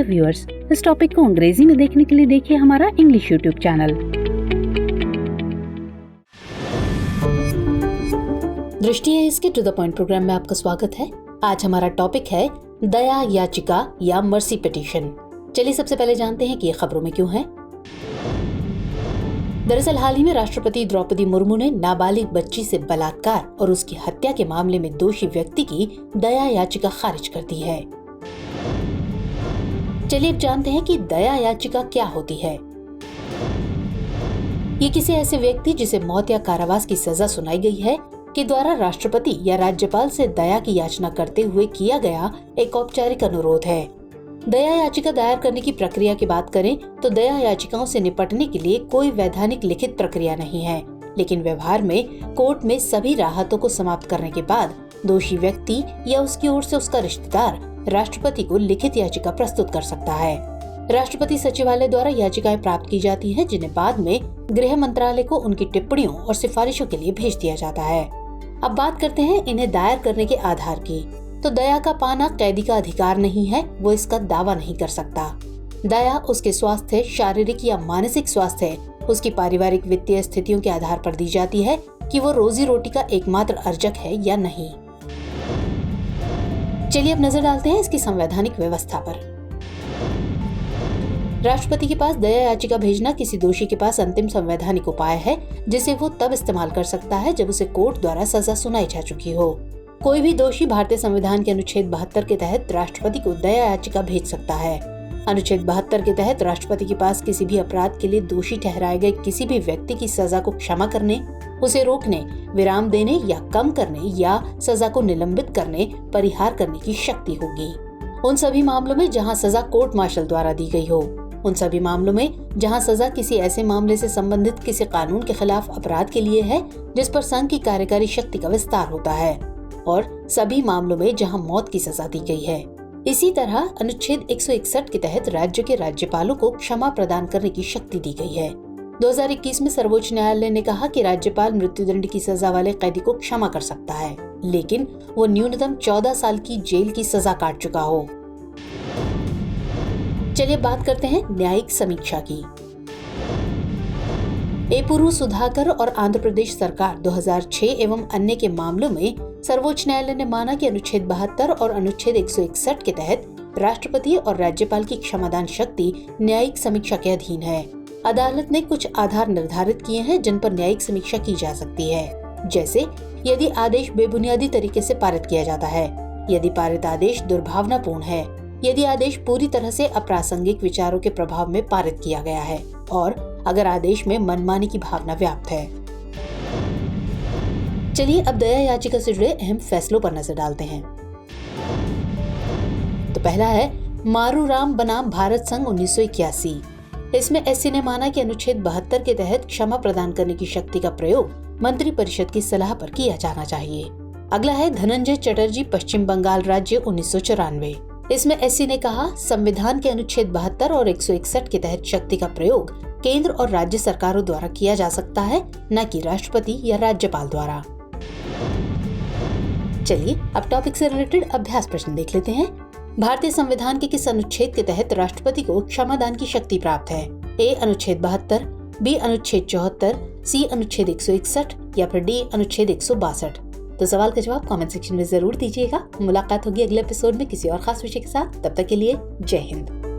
Dear viewers, इस topic को अंग्रेजी में देखने के लिए देखिए हमारा इंग्लिश यूट्यूब चैनल। दृष्टि है इसके टू द पॉइंट प्रोग्राम में आपका स्वागत है। आज हमारा टॉपिक है दया याचिका या मर्सी पिटीशन। चलिए सबसे पहले जानते हैं कि ये खबरों में क्यों है। दरअसल हाल ही में राष्ट्रपति द्रौपदी मुर्मू ने नाबालिग बच्ची से बलात्कार और उसकी हत्या के मामले में दोषी व्यक्ति की दया याचिका खारिज कर दी है। चलिए अब जानते हैं कि दया याचिका क्या होती है। ये किसी ऐसे व्यक्ति जिसे मौत या कारावास की सजा सुनाई गई है के द्वारा राष्ट्रपति या राज्यपाल से दया की याचना करते हुए किया गया एक औपचारिक अनुरोध है। दया याचिका दायर करने की प्रक्रिया की बात करें तो दया याचिकाओं से निपटने के लिए कोई वैधानिक लिखित प्रक्रिया नहीं है, लेकिन व्यवहार में कोर्ट में सभी राहतों को समाप्त करने के बाद दोषी व्यक्ति या उसकी ओर से उसका रिश्तेदार राष्ट्रपति को लिखित याचिका प्रस्तुत कर सकता है। राष्ट्रपति सचिवालय द्वारा याचिकाएं प्राप्त की जाती हैं, जिन्हें बाद में गृह मंत्रालय को उनकी टिप्पणियों और सिफारिशों के लिए भेज दिया जाता है। अब बात करते हैं इन्हें दायर करने के आधार की। तो दया का पाना कैदी का अधिकार नहीं है, वो इसका दावा नहीं कर सकता। दया उसके स्वास्थ्य, शारीरिक या मानसिक स्वास्थ्य, उसकी पारिवारिक वित्तीय स्थितियों के आधार पर दी जाती है कि वो रोजी रोटी का एकमात्र अर्जक है या नहीं। चलिए अब नजर डालते हैं इसकी संवैधानिक व्यवस्था पर। राष्ट्रपति के पास दया याचिका भेजना किसी दोषी के पास अंतिम संवैधानिक उपाय है, जिसे वो तब इस्तेमाल कर सकता है जब उसे कोर्ट द्वारा सजा सुनाई जा चुकी हो। कोई भी दोषी भारतीय संविधान के अनुच्छेद 72 के तहत राष्ट्रपति को दया याचिका भेज सकता है। अनुच्छेद 72 के तहत राष्ट्रपति के पास किसी भी अपराध के लिए दोषी ठहराए गए किसी भी व्यक्ति की सजा को क्षमा करने, उसे रोकने, विराम देने या कम करने या सजा को निलंबित करने, परिहार करने की शक्ति होगी। उन सभी मामलों में जहां सजा कोर्ट मार्शल द्वारा दी गई हो, उन सभी मामलों में जहां सजा किसी ऐसे मामले से संबंधित किसी कानून के खिलाफ अपराध के लिए है जिस पर संघ की कार्यकारी शक्ति का विस्तार होता है, और सभी मामलों में जहां मौत की सजा दी गई है। इसी तरह अनुच्छेद 161 के तहत राज्य के राज्यपालों को क्षमा प्रदान करने की शक्ति दी गई है। 2021 में सर्वोच्च न्यायालय ने कहा कि राज्यपाल मृत्युदंड की सजा वाले कैदी को क्षमा कर सकता है, लेकिन वो न्यूनतम 14 साल की जेल की सजा काट चुका हो। चलिए बात करते हैं न्यायिक समीक्षा की। एपुरु सुधाकर और आंध्र प्रदेश सरकार 2006 एवं अन्य के मामलों में सर्वोच्च न्यायालय ने माना कि अनुच्छेद 72 और अनुच्छेद 161 के तहत राष्ट्रपति और राज्यपाल की क्षमादान शक्ति न्यायिक समीक्षा के अधीन है। अदालत ने कुछ आधार निर्धारित किए हैं जिन पर न्यायिक समीक्षा की जा सकती है, जैसे यदि आदेश बेबुनियादी तरीके से पारित किया जाता है, यदि पारित आदेश दुर्भावनापूर्ण है, यदि आदेश पूरी तरह से अप्रासंगिक विचारों के प्रभाव में पारित किया गया है, और अगर आदेश में मनमानी की भावना व्याप्त है। चलिए अब दया याचिका से जुड़े अहम फैसलों पर नजर डालते हैं। तो पहला है मारूराम बनाम भारत संघ 1981। इसमें एससी ने माना कि अनुच्छेद 72 के तहत क्षमा प्रदान करने की शक्ति का प्रयोग मंत्री परिषद की सलाह पर किया जाना चाहिए। अगला है धनंजय चटर्जी पश्चिम बंगाल राज्य 1994। इसमें एससी ने कहा संविधान के अनुच्छेद 72 और 161 के तहत शक्ति का प्रयोग केंद्र और राज्य सरकारों द्वारा किया जा सकता है, न कि राष्ट्रपति या राज्यपाल द्वारा। चलिए अब टॉपिक से रिलेटेड अभ्यास प्रश्न देख लेते हैं। भारतीय संविधान के किस अनुच्छेद के तहत राष्ट्रपति को क्षमादान की शक्ति प्राप्त है? ए अनुच्छेद 72, बी अनुच्छेद 74, सी अनुच्छेद 161 या फिर डी अनुच्छेद 162। तो सवाल का जवाब कमेंट सेक्शन में जरूर दीजिएगा। मुलाकात होगी अगले एपिसोड में किसी और खास विषय के साथ। तब तक के लिए जय हिंद।